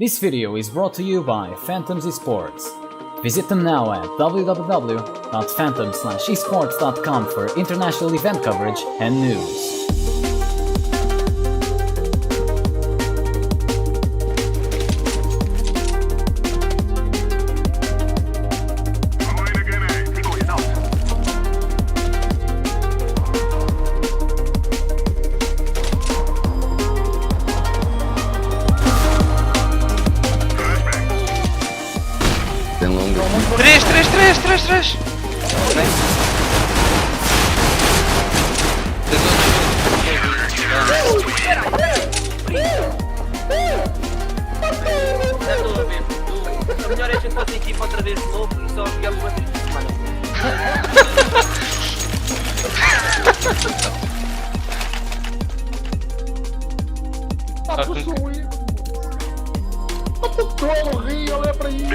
This video is brought to you by Phantoms Esports. Visit them now at www.phantoms/esports.com for international event coverage and news. Tem longa. 3. A melhor é a gente fazer equipa outra vez de novo e só jogamos uma vez por semana. Tá possuído! Tá todo rio, olha para isso!